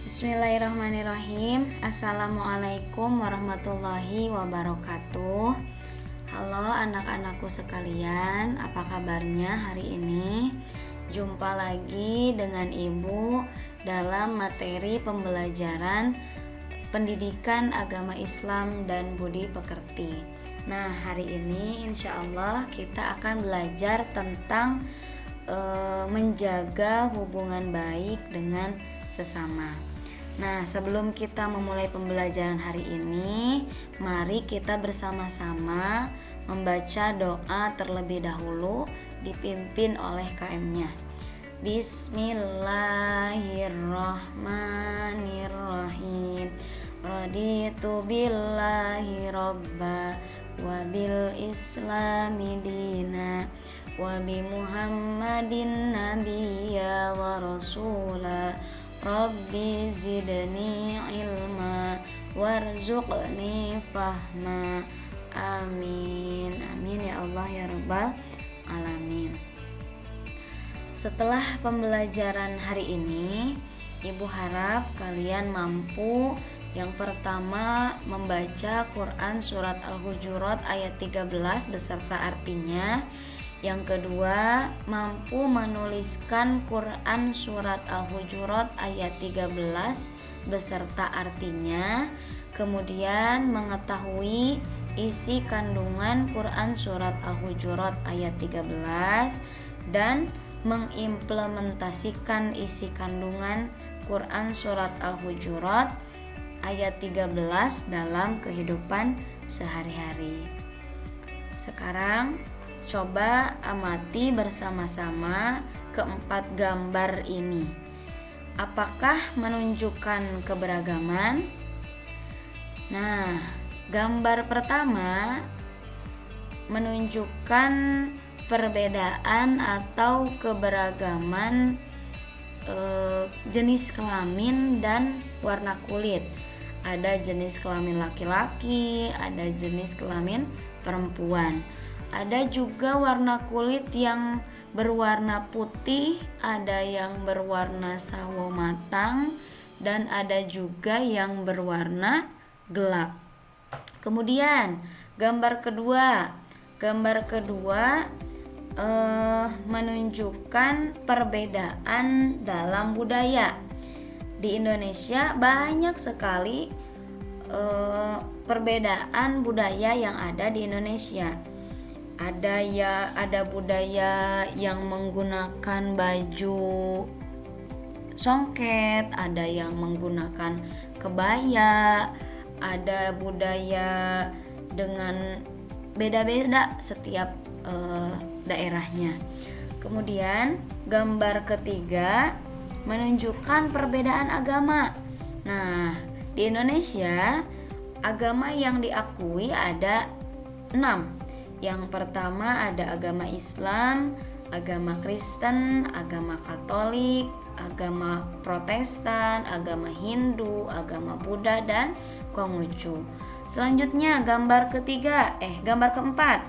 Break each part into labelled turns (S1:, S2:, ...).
S1: Bismillahirrahmanirrahim. Assalamualaikum warahmatullahi wabarakatuh. Halo anak-anakku sekalian, apa kabarnya hari ini? Jumpa lagi dengan Ibu dalam materi pembelajaran pendidikan agama Islam dan budi pekerti. Nah, hari ini insya Allah kita akan belajar tentang menjaga hubungan baik dengan sesama. Nah, sebelum kita memulai pembelajaran hari ini, mari kita bersama-sama membaca doa terlebih dahulu dipimpin oleh KM-nya. Bismillahirrahmanirrahim. Raditu billahi robba wa bil islami dina wa bi Muhammadin nabiyya wa rasula. Rabbi zidni ilma warzuqni fahma. Amin. Amin ya Allah ya Rabbal alamin. Setelah pembelajaran hari ini, Ibu harap kalian mampu yang pertama membaca Quran surat Al-Hujurat ayat 13 beserta artinya. Yang kedua, mampu menuliskan Quran surat Al-Hujurat ayat 13 beserta artinya. Kemudian mengetahui isi kandungan Quran surat Al-Hujurat ayat 13 dan mengimplementasikan isi kandungan Quran surat Al-Hujurat ayat 13 dalam kehidupan sehari-hari. Sekarang coba amati bersama-sama keempat gambar ini. Apakah menunjukkan keberagaman? Nah, gambar pertama menunjukkan perbedaan atau keberagaman jenis kelamin dan warna kulit. Ada jenis kelamin laki-laki, ada jenis kelamin perempuan. Ada juga warna kulit yang berwarna putih, ada yang berwarna sawo matang, dan ada juga yang berwarna gelap. Kemudian gambar kedua menunjukkan perbedaan dalam budaya. Di Indonesia banyak sekali perbedaan budaya yang ada di Indonesia. Ada budaya yang menggunakan baju songket, ada yang menggunakan kebaya, ada budaya dengan beda-beda setiap daerahnya. Kemudian gambar ketiga menunjukkan perbedaan agama. Nah, di Indonesia agama yang diakui ada 6. Yang pertama ada agama Islam, agama Kristen, agama Katolik, agama Protestan, agama Hindu, agama Buddha, dan Konghucu. Selanjutnya gambar keempat.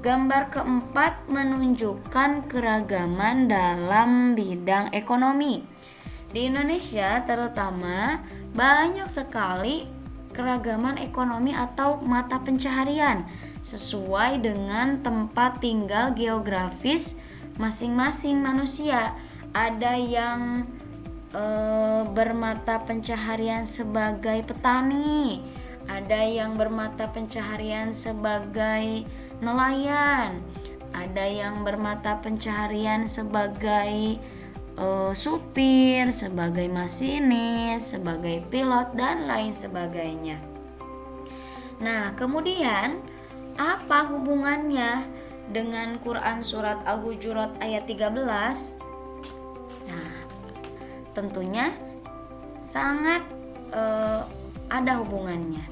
S1: Gambar keempat menunjukkan keragaman dalam bidang ekonomi. Di Indonesia terutama banyak sekali keragaman ekonomi atau mata pencaharian sesuai dengan tempat tinggal geografis masing-masing manusia. Ada yang bermata pencaharian sebagai petani, ada yang bermata pencaharian sebagai nelayan, ada yang bermata pencaharian sebagai supir, sebagai masinis, sebagai pilot, dan lain sebagainya. Nah, kemudian apa hubungannya dengan Quran surat Al-Hujurat ayat 13? Nah, tentunya sangat ada hubungannya.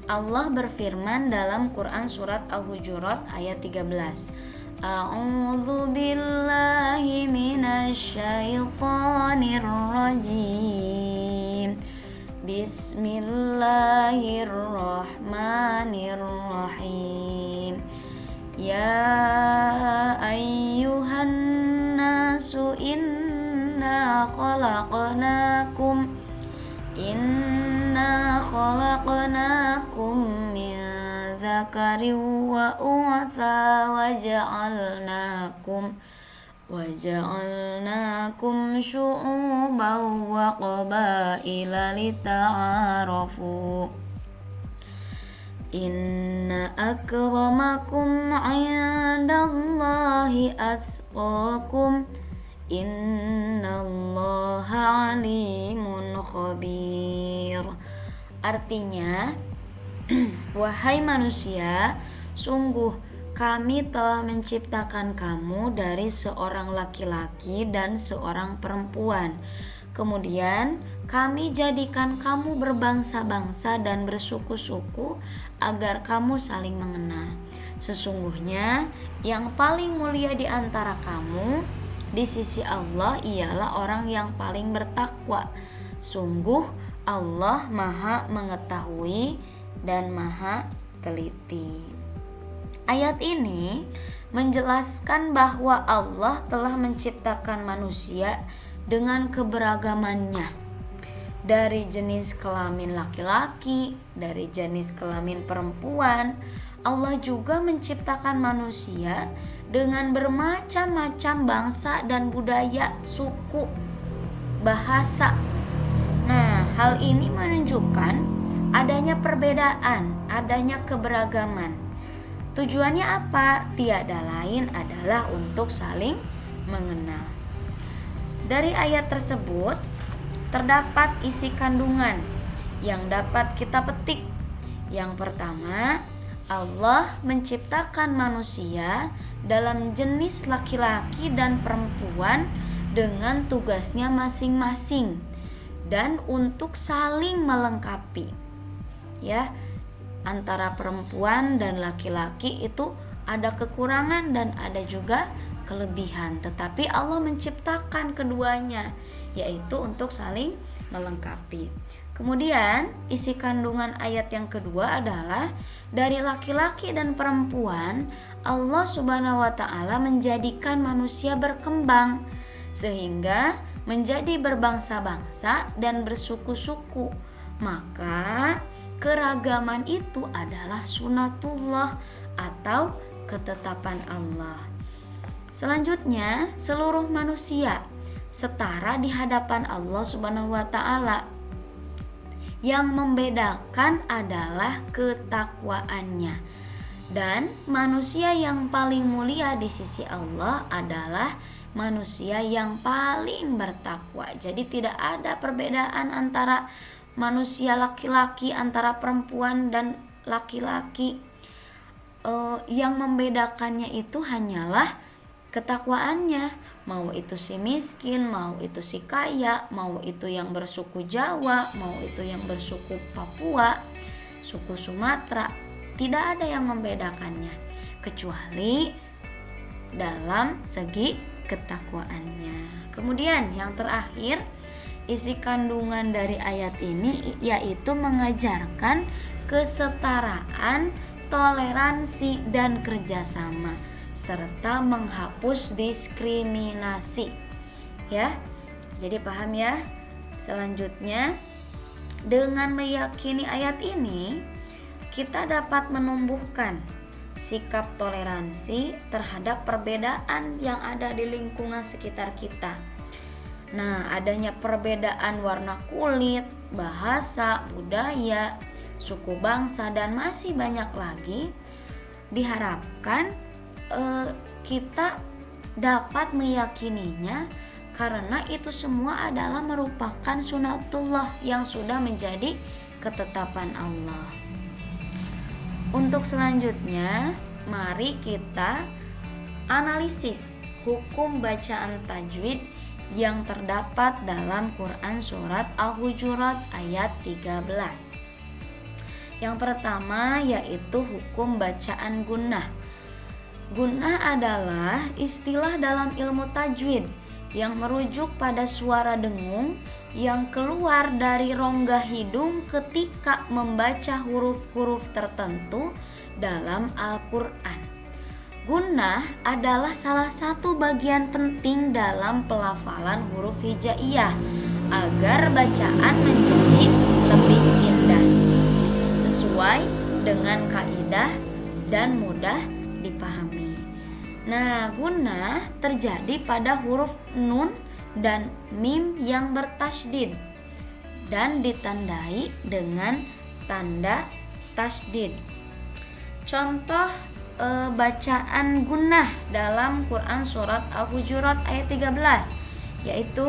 S1: Allah berfirman dalam Quran surat Al-Hujurat ayat 13. A'udzu billahi minasyaitonir rajim. Bismillahirrahmanirrahim. Ya ayyuhan nasu inna khalaqnakum Inna khalaqnakum min dzakarin wa untha waja'alnakum syu'uban wa qabaila lita'arafu. Inna akramakum 'indallahi atqakum. Innallaha alimun khabir. Artinya, wahai manusia, sungguh kami telah menciptakan kamu dari seorang laki-laki dan seorang perempuan. Kemudian kami jadikan kamu berbangsa-bangsa dan bersuku-suku agar kamu saling mengenal. Sesungguhnya yang paling mulia di antara kamu di sisi Allah ialah orang yang paling bertakwa. Sungguh Allah Maha mengetahui dan Maha teliti. Ayat ini menjelaskan bahwa Allah telah menciptakan manusia dengan keberagamannya, dari jenis kelamin laki-laki, dari jenis kelamin perempuan. Allah juga menciptakan manusia dengan bermacam-macam bangsa dan budaya, suku, bahasa. Nah, hal ini menunjukkan adanya perbedaan, adanya keberagaman. Tujuannya apa? Tiada lain adalah untuk saling mengenal. Dari ayat tersebut terdapat isi kandungan yang dapat kita petik. Yang pertama, Allah menciptakan manusia dalam jenis laki-laki dan perempuan dengan tugasnya masing-masing dan untuk saling melengkapi. Ya, antara perempuan dan laki-laki itu ada kekurangan dan ada juga kelebihan, tetapi Allah menciptakan keduanya, yaitu untuk saling melengkapi. Kemudian isi kandungan ayat yang kedua adalah dari laki-laki dan perempuan Allah Subhanahu wa taala menjadikan manusia berkembang sehingga menjadi berbangsa-bangsa dan bersuku-suku. Maka keragaman itu adalah sunatullah atau ketetapan Allah. Selanjutnya, seluruh manusia setara di hadapan Allah Subhanahu wa taala. Yang membedakan adalah ketakwaannya. Dan manusia yang paling mulia di sisi Allah adalah manusia yang paling bertakwa. Jadi tidak ada perbedaan antara manusia laki-laki, antara perempuan dan laki-laki. Yang membedakannya itu hanyalah ketakwaannya. Mau itu si miskin, mau itu si kaya, mau itu yang bersuku Jawa, mau itu yang bersuku Papua, suku Sumatera, tidak ada yang membedakannya kecuali dalam segi ketakwaannya. Kemudian yang terakhir, isi kandungan dari ayat ini yaitu mengajarkan kesetaraan, toleransi dan kerjasama serta menghapus diskriminasi. Ya, jadi paham ya. Selanjutnya, dengan meyakini ayat ini, kita dapat menumbuhkan sikap toleransi terhadap perbedaan yang ada di lingkungan sekitar kita. Nah, adanya perbedaan warna kulit, bahasa, budaya, suku bangsa, dan masih banyak lagi, diharapkan kita dapat meyakininya karena itu semua adalah merupakan sunatullah yang sudah menjadi ketetapan Allah. Untuk selanjutnya, mari kita analisis hukum bacaan tajwid yang terdapat dalam Quran surat Al-Hujurat ayat 13. Yang pertama yaitu hukum bacaan gunnah. Gunnah adalah istilah dalam ilmu tajwid yang merujuk pada suara dengung yang keluar dari rongga hidung ketika membaca huruf-huruf tertentu dalam Al-Quran. Gunnah adalah salah satu bagian penting dalam pelafalan huruf hijaiyah agar bacaan menjadi lebih indah, sesuai dengan kaidah dan mudah dipahami. Nah, gunnah terjadi pada huruf nun dan mim yang bertasydid dan ditandai dengan tanda tasydid. Contoh bacaan gunnah dalam Quran surat Al-Hujurat ayat 13 yaitu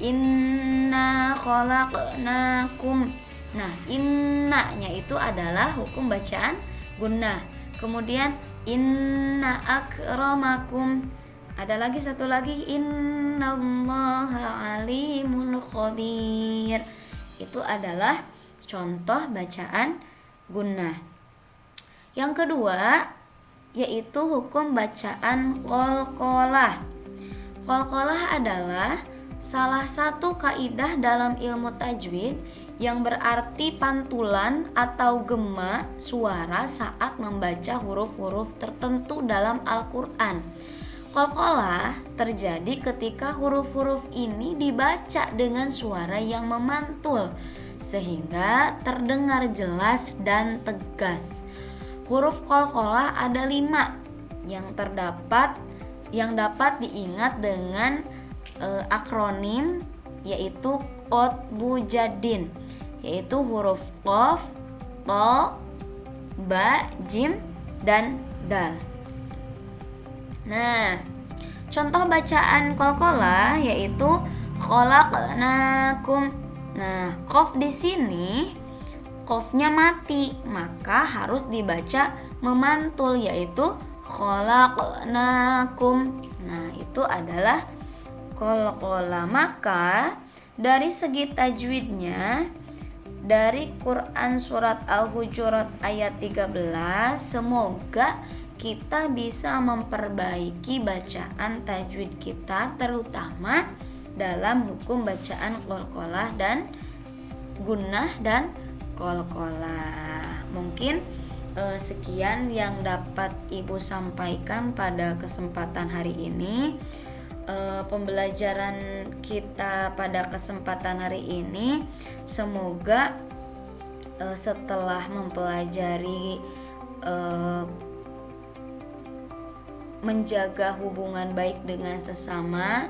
S1: inna khalaqnakum. Nah, inna-nya itu adalah hukum bacaan gunnah. Kemudian inna akramakum. Ada lagi satu lagi innallaha alimul khabir. Itu adalah contoh bacaan gunnah. Yang kedua yaitu hukum bacaan qalqalah. Qalqalah adalah salah satu kaidah dalam ilmu tajwid yang berarti pantulan atau gema suara saat membaca huruf-huruf tertentu dalam Al-Quran. Qalqalah terjadi ketika huruf-huruf ini dibaca dengan suara yang memantul sehingga terdengar jelas dan tegas. Huruf qalqalah ada 5 yang dapat diingat dengan akronim yaitu qotbu jaddin, yaitu huruf qaf, ta, ba, jim, dan dal. Nah, contoh bacaan qalqalah yaitu khalaqnakum. Nah, qaf di sini qafnya mati, maka harus dibaca memantul yaitu khalaqnakum. Nah, itu adalah qalqalah. Maka dari segi tajwidnya dari Quran surat Al-Hujurat ayat 13, semoga kita bisa memperbaiki bacaan tajwid kita terutama dalam hukum bacaan qalqalah dan gunnah dan qalqalah. Mungkin sekian yang dapat Ibu sampaikan pada kesempatan hari ini. Pembelajaran kita pada kesempatan hari ini semoga setelah mempelajari menjaga hubungan baik dengan sesama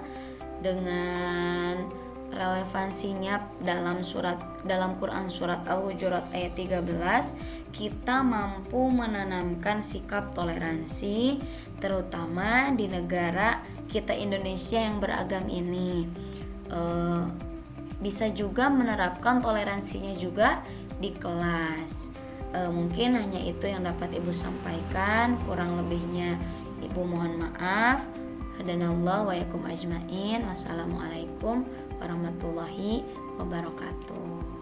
S1: dengan relevansinya dalam Quran surat Al-Hujurat ayat 13, kita mampu menanamkan sikap toleransi terutama di negara kita Indonesia yang beragam ini. Bisa juga menerapkan toleransinya juga di kelas. Mungkin hanya itu yang dapat Ibu sampaikan, kurang lebihnya Ibu mohon maaf. Hadanallahu wa yakum ajmain. Wassalamualaikum warahmatullahi wabarakatuh.